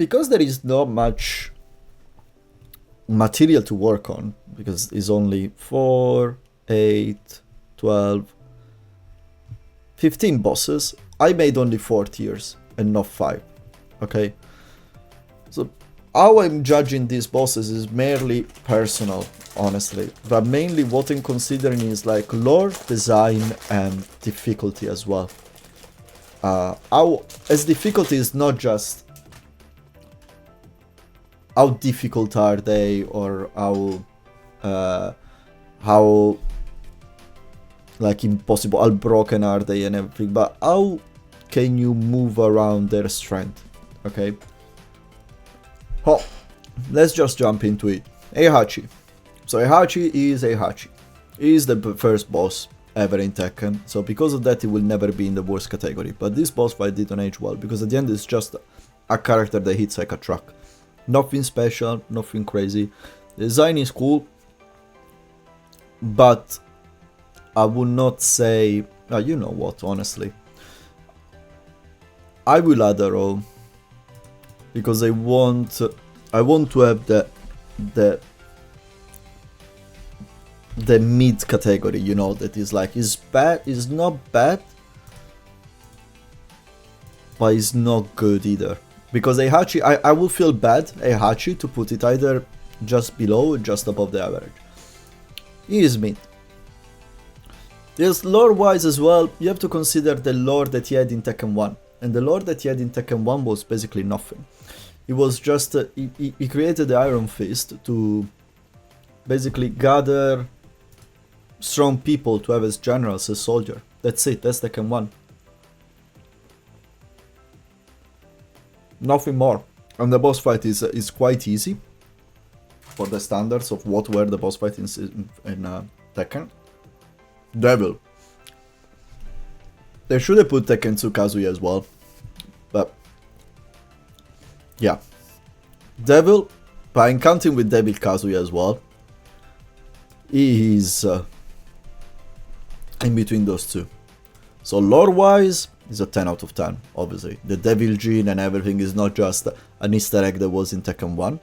because there is not much material to work on, because it's only 4, 8, 12, 15 bosses, I made only 4 tiers and not 5. Okay? So how I'm judging these bosses is merely personal, honestly. But mainly what I'm considering is like lore, design, and difficulty as well. As difficulty is not just how difficult are they, or how like impossible, how broken are they and everything, but how can you move around their strength, okay? Oh, let's just jump into it. Heihachi. So Heihachi is Heihachi. He is the first boss ever in Tekken, so because of that he will never be in the worst category, but this boss fight didn't age well, because at the end it's just a character that hits like a truck. Nothing special, nothing crazy. The design is cool, but I would not say... you know what, honestly. I will add a roll, because I want to have the mid category, you know, that is like, is bad, is not bad, but it's not good either. Because Heihachi, I will feel bad, Heihachi, to put it either just below or just above the average. He is mid. Yes, lore-wise as well, you have to consider the lore that he had in Tekken 1. And the lore that he had in Tekken 1 was basically nothing. It was just, he created the Iron Fist to basically gather strong people to have as generals, as soldier. That's it, that's Tekken 1. Nothing more. And the boss fight is quite easy for the standards of what were the boss fights in Tekken. Devil. They should have put Tekken 2 Kazuya as well, but yeah. Devil, but I'm counting with Devil Kazuya as well. He is in between those two. So lore-wise, it's a 10 out of 10, obviously. The Devil Gene and everything is not just an Easter egg that was in Tekken 1.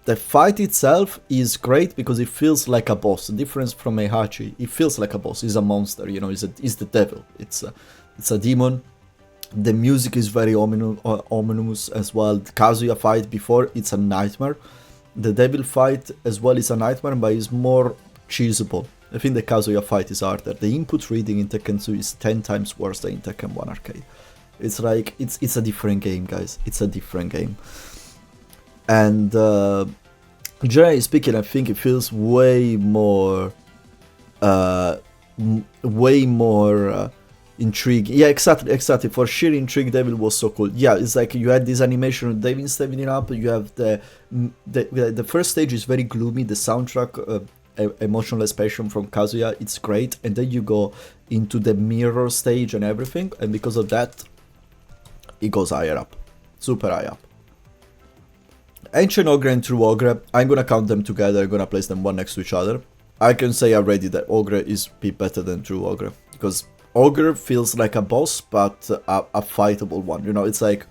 The fight itself is great because it feels like a boss. The difference from Heihachi, it feels like a boss. He's a monster, you know, he's the devil. It's a demon. The music is very ominous as well. The Kazuya fight before, it's a nightmare. The devil fight as well is a nightmare, but it's more cheesable. I think the Kazuya fight is harder. The input reading in Tekken 2 is 10 times worse than in Tekken 1 arcade. It's like, it's a different game, guys. It's a different game. And generally speaking, I think it feels way more intriguing. Yeah, exactly. For sheer intrigue, Devil was so cool. Yeah, it's like you had this animation of Devil stepping up. You have the first stage is very gloomy. The soundtrack, emotionless passion from Kazuya, it's great. And then you go into the mirror stage and everything. And because of that, it goes higher up, super high up. Ancient Ogre and True Ogre, I'm gonna count them together, I'm gonna place them one next to each other. I can say already that Ogre is better than True Ogre, because Ogre feels like a boss, but a fightable one, you know, it's like,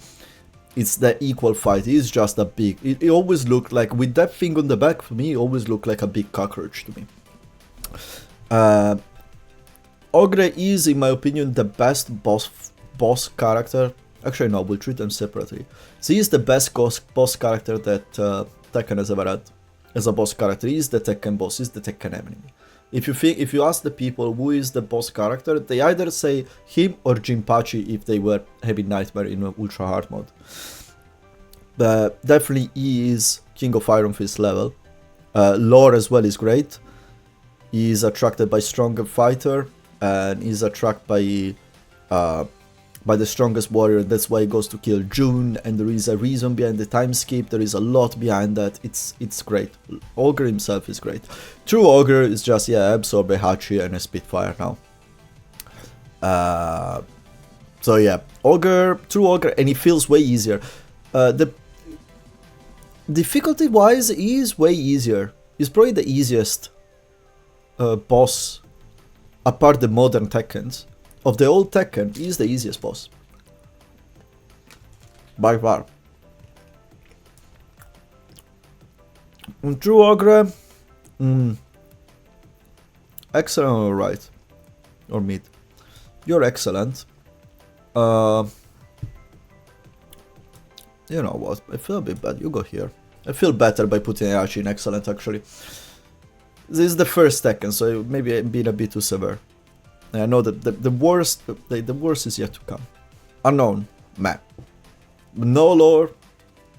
it's the equal fight, it's just a big, it always looked like, with that thing on the back, for me, it always looked like a big cockroach to me. Ogre is, in my opinion, the best boss character. Actually, no, we'll treat them separately. So he's the best boss character that Tekken has ever had. As a boss character, he's the Tekken boss, he's the Tekken enemy. If you ask the people who is the boss character, they either say him or Jinpachi if they were having Nightmare in Ultra Hard mode. But definitely he is King of Iron Fist level. Lore as well is great. He is attracted by stronger fighter, and he's attracted by the strongest warrior. That's why he goes to kill June, and there is a reason behind the time skip. There is a lot behind that. It's great. Ogre himself is great. True Ogre is just, yeah, absorb Heihachi and a Spitfire now. So yeah, Ogre, True Ogre, and it feels way easier. The difficulty wise is way easier. It's probably the easiest boss apart the modern Tekkens. Of the old Tekken, he is the easiest boss. by far. True Ogre, excellent or right, or mid. You're excellent. You know what? I feel a bit bad. You go here. I feel better by putting Heihachi in excellent, actually. This is the first Tekken, so maybe I'm being a bit too severe. I know that the worst is yet to come. Unknown, meh. No lore,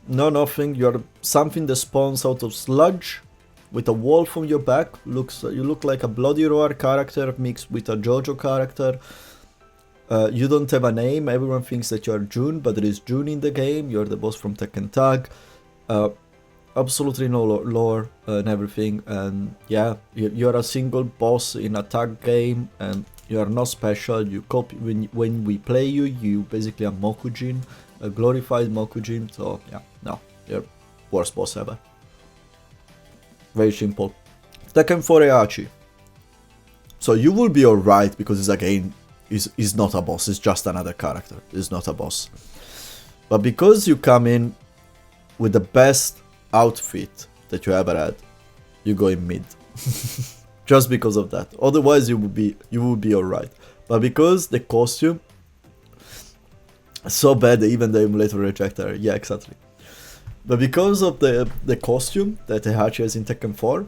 no nothing. You're something that spawns out of sludge, with a wolf on your back. You look like a Bloody Roar character mixed with a JoJo character. You don't have a name. Everyone thinks that you're Jun, but there is Jun in the game. You're the boss from Tekken Tag. Absolutely no lore and everything. And yeah, you're a single boss in a tag game, and you are not special. You copy when we play you. You basically a Mokujin, a glorified Mokujin. So yeah, no, you're worst boss ever. Very simple. Tekken 4 Heihachi. So you will be alright because it's again is not a boss. It's just another character. It's not a boss. But because you come in with the best outfit that you ever had, you go in mid. Just because of that. Otherwise you would be alright. But because the costume so bad that even the emulator rejected her. Yeah, exactly. But because of the costume that Heihachi has in Tekken 4,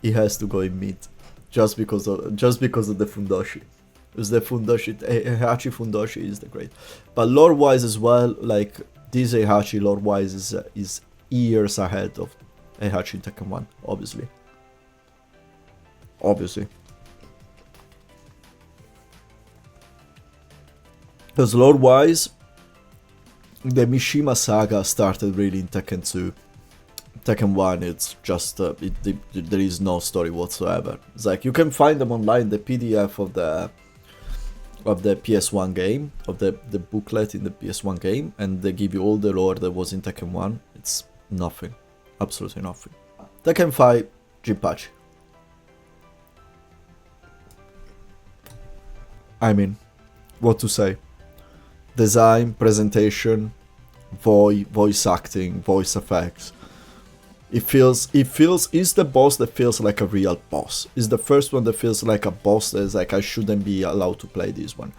he has to go in mid. Just because of the Fundoshi. Because the Fundoshi, Heihachi Fundoshi is the great. But lore wise as well, like this Heihachi lore wise is years ahead of Heihachi in Tekken 1, obviously. Because lore wise, the Mishima saga started really in Tekken 2. Tekken 1, it's just, there is no story whatsoever. It's like, you can find them online, the PDF of the PS1 game, of the booklet in the PS1 game, and they give you all the lore that was in Tekken 1. It's nothing. Absolutely nothing. Tekken 5, Jinpachi. I mean, what to say? Design, presentation, voice acting, voice effects. It feels is the boss that feels like a real boss. Is the first one that feels like a boss that is like, I shouldn't be allowed to play this one.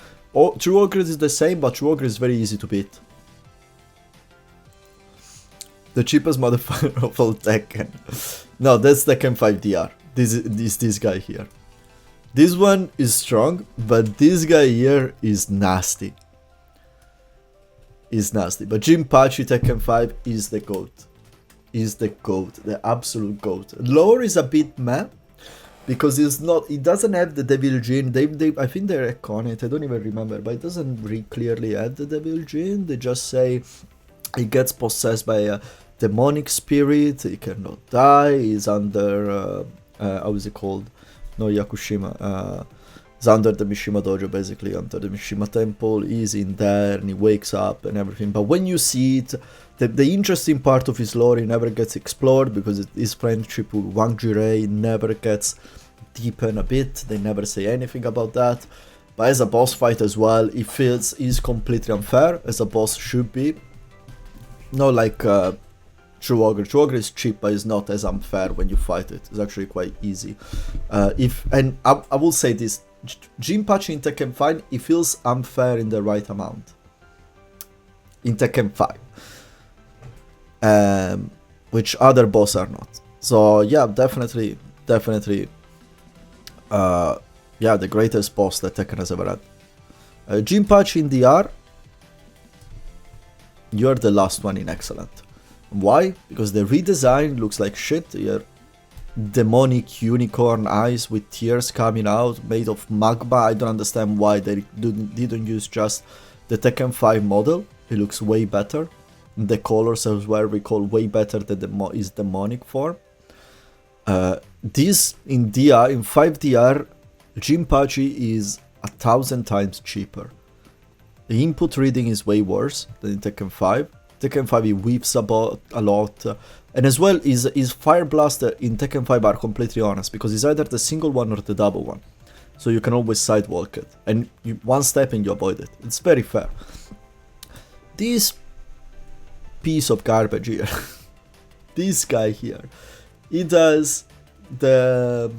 True Ogre is the same, but True Ogre is very easy to beat. The cheapest modifier of all Tekken. No, that's Tekken 5 DR. This guy here. This one is strong, but this guy here is nasty. But Jinpachi Tekken 5 is the GOAT. The absolute GOAT. Lore is a bit meh, because it doesn't have the Devil Jin. I think they retcon it, I don't even remember, but it doesn't really clearly add the Devil Jin. They just say he gets possessed by a demonic spirit, he cannot die, he's under, how is it called? No, Yakushima. He's under the Mishima Dojo, basically, under the Mishima Temple. He's in there, and he wakes up and everything. But when you see it, the interesting part of his lore, he never gets explored, because his friendship with Wang Jirei never gets deepened a bit. They never say anything about that. But as a boss fight as well, it feels is completely unfair, as a boss should be. Not like True Ogre. True Ogre is cheap, but it's not as unfair when you fight it. It's actually quite easy. I will say this. Jinpachi in Tekken 5, it feels unfair in the right amount. In Tekken 5. Which other boss are not. So yeah, definitely, yeah, the greatest boss that Tekken has ever had. Jinpachi in DR, you're the last one in excellent. Why? Because the redesign looks like shit. You're demonic unicorn eyes with tears coming out, made of magma. I don't understand why they didn't use just the Tekken 5 model. It looks way better. The colors as well recall way better than his demonic form. This in 5DR, Jinpachi is 1,000 times cheaper. The input reading is way worse than in Tekken 5. Tekken 5 he weaves about a lot, and as well his Fire Blaster in Tekken 5 are completely honest, because it's either the single one or the double one, so you can always sidewalk it, and one step and you avoid it. It's very fair. This piece of garbage here. This guy here. He does the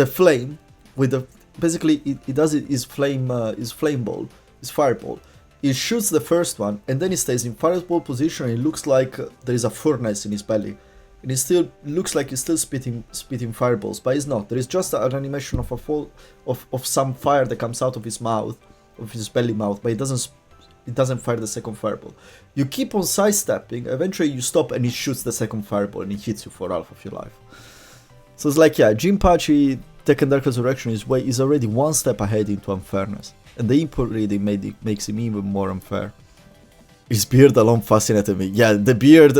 flame with the basically he does it his flame ball, his fireball. He shoots the first one and then he stays in fireball position and it looks like there is a furnace in his belly. And it still looks like he's still spitting fireballs, but he's not. There is just an animation of a fall of some fire that comes out of his mouth, of his belly mouth, but it doesn't fire the second fireball. You keep on sidestepping, eventually you stop and he shoots the second fireball and it hits you for half of your life. So it's like, yeah, Jinpachi TEKKEN Dark Resurrection is already one step ahead into unfairness, and the input reading makes him even more unfair. His beard alone fascinated me. Yeah, the beard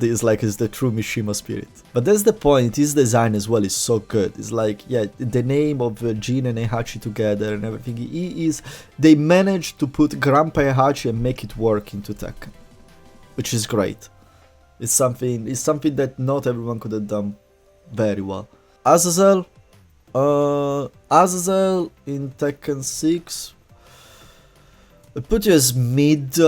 is like the true Mishima spirit. But that's the point. His design as well is so good. It's like, yeah, the name of Jin and Heihachi together and everything. They managed to put Grandpa Heihachi and make it work into Tekken, which is great. It's something that not everyone could have done very well. Azazel in Tekken 6. I put you as mid.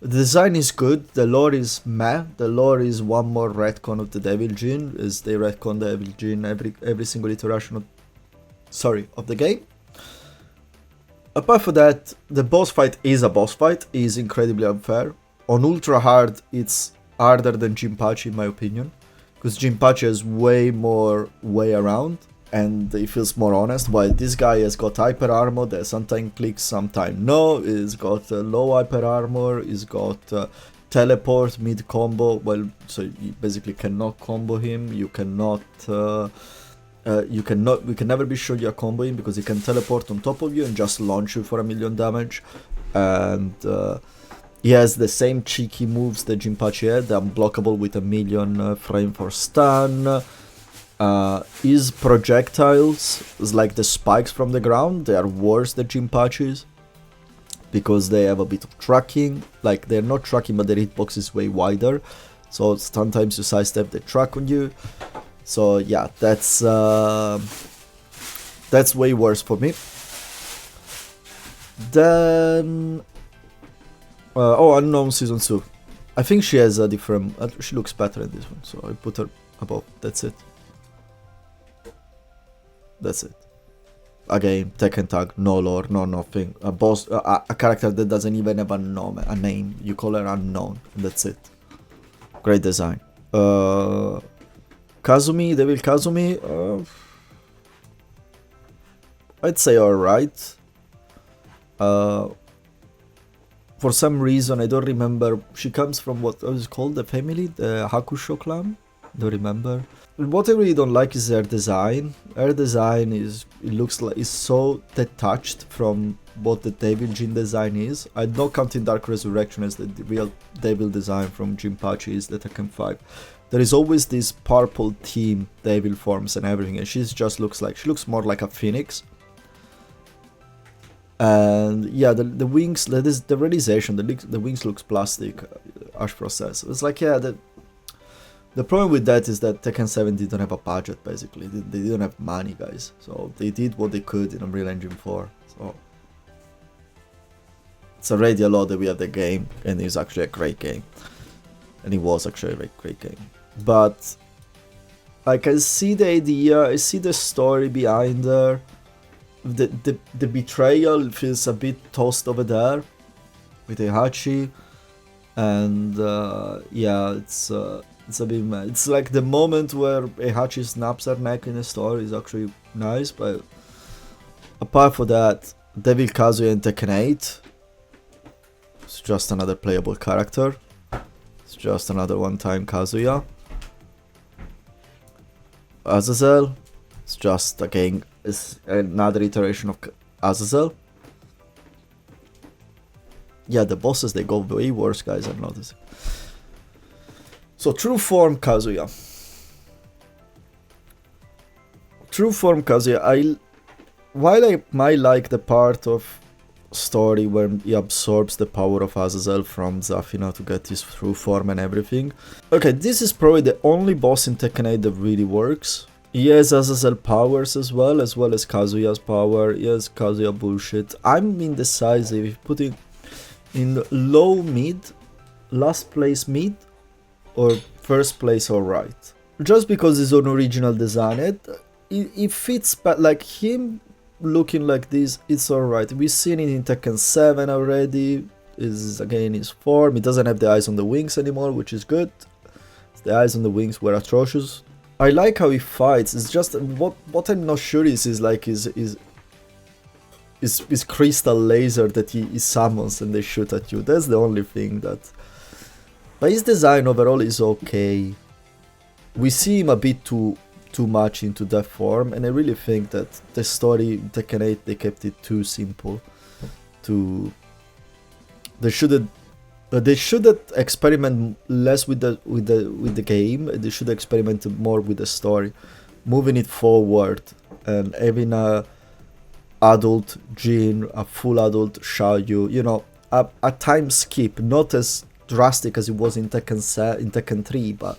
The design is good, the lore is meh, the lore is one more retcon of the Devil Jin, as they retcon the Devil Jin every single iteration of the game. Apart from that, the boss fight is a boss fight, is incredibly unfair. On ultra hard, it's harder than Jinpachi in my opinion, because Jinpachi has way more way around, and it feels more honest, while this guy has got hyper armor that sometimes clicks, sometimes no. He's got low hyper armor, he's got teleport mid combo, well, so you basically cannot combo him, you can never be sure you're comboing because he can teleport on top of you and just launch you for 1,000,000 damage, and he has the same cheeky moves that Jinpachi had, unblockable with 1,000,000 frame for stun. His projectiles, like the spikes from the ground, they are worse than Jinpachi's because they have a bit of tracking. Like, they're not tracking, but their hitbox is way wider, so sometimes you sidestep, they track on you. So yeah, that's way worse for me. Then Unknown Season 2. I think she has a different, she looks better in this one, so I put her above. That's it. That's it. Again, Tekken tag, no lore, no nothing. A boss, a character that doesn't even have a name. You call her Unknown, and that's it. Great design. Kazumi, Devil Kazumi. I'd say alright. For some reason, I don't remember. She comes from what was called the family, the Hakusho clan. Don't remember. What I really don't like is her design. Her design is so detached from what the Devil Jin design is. I don't count in Dark Resurrection as the real Devil design from Jinpachi is the Tekken 5. There is always this purple team Devil forms and everything, and she looks more like a phoenix. And yeah, the wings, the realization, the wings looks plastic, Ash process. It's like, yeah, the problem with that is that Tekken 7 didn't have a budget, basically. They didn't have money, guys. So they did what they could in Unreal Engine 4. So it's already a lot that we have the game, and it's actually a great game. And it was actually a great game. But I can see the idea, I see the story behind her. The betrayal feels a bit tossed over there with Heihachi. And yeah, it's a bit mad. It's like the moment where Heihachi snaps her neck in the story is actually nice, but apart from that, Devil Kazuya in Tekken 8, it's just another playable character. It's just another one-time Kazuya. Azazel, it's just again, it's another iteration of Azazel. Yeah, the bosses, they go way worse, guys, I'm noticing. So, True Form Kazuya. While I might like the part of story where he absorbs the power of Azazel from Zafina to get his true form and everything. Okay, this is probably the only boss in Tekken 8 that really works. He has Azazel powers as well as Kazuya's power. He has Kazuya bullshit. I'm indecisive if putting in low mid, last place mid, or first place alright. Just because he's an original design, it fits, but like him looking like this, it's alright. We've seen it in Tekken 7 already. Is again his form. He doesn't have the eyes on the wings anymore, which is good. The eyes on the wings were atrocious. I like how he fights. It's just what I'm not sure is like his crystal laser that he summons and they shoot at you. That's the only thing that. But his design overall is okay. We see him a bit too much into that form, and I really think that the story in Tekken 8 they kept it too simple. They should experiment less with the game. They should experiment more with the story, moving it forward and having a adult Jin, a full adult Xiaoyu. You know, a time skip, not as drastic as it was in Tekken 3, but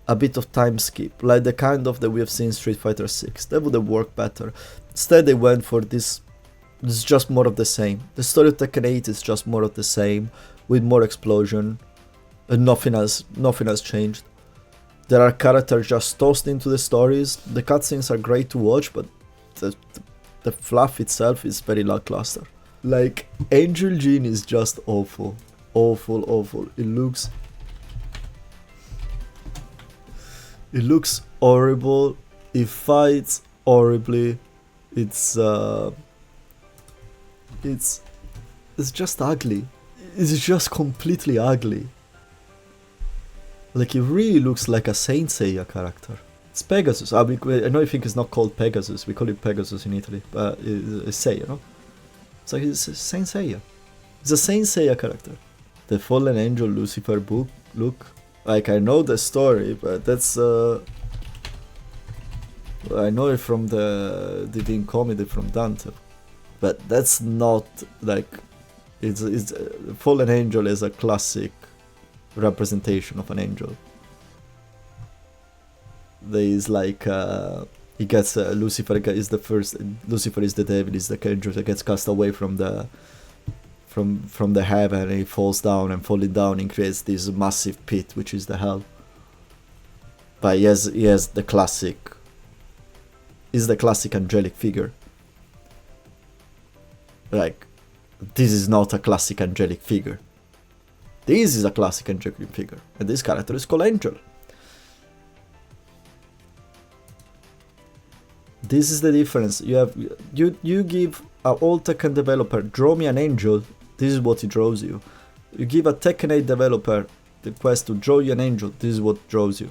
a bit of time skip, like the kind of that we have seen in Street Fighter 6. That would have worked better. Instead, they went for this. This is just more of the same. The story of Tekken 8 is just more of the same, with more explosion, and nothing has changed. There are characters just tossed into the stories. The cutscenes are great to watch, but the fluff itself is very lackluster. Like, Angel Jin is just awful. Awful. It looks horrible. It fights horribly. It's just ugly. It's just completely ugly. Like, it really looks like a Saint Seiya character. It's Pegasus. I know you think it's not called Pegasus. We call it Pegasus in Italy, but it's Seiya, no? It's like it's Saint Seiya. It's a Saint Seiya character. The Fallen Angel Lucifer book look. Like, I know the story, but that's I know it from the Divine Comedy from Dante, but that's not like it's Fallen Angel is a classic representation of an angel. There is like he gets Lucifer is the first. Lucifer is the devil. Is the angel that gets cast away from the heaven, and he falls down, and falling down and creates this massive pit, which is the hell. But he has the classic. Is the classic angelic figure. Like, this is not a classic angelic figure. This is a classic angelic figure, and this character is called Angel. This is the difference. You give an old Tekken developer, draw me an angel. This is what he draws you. You give a Tekken 8 developer the quest to draw you an angel. This is what draws you.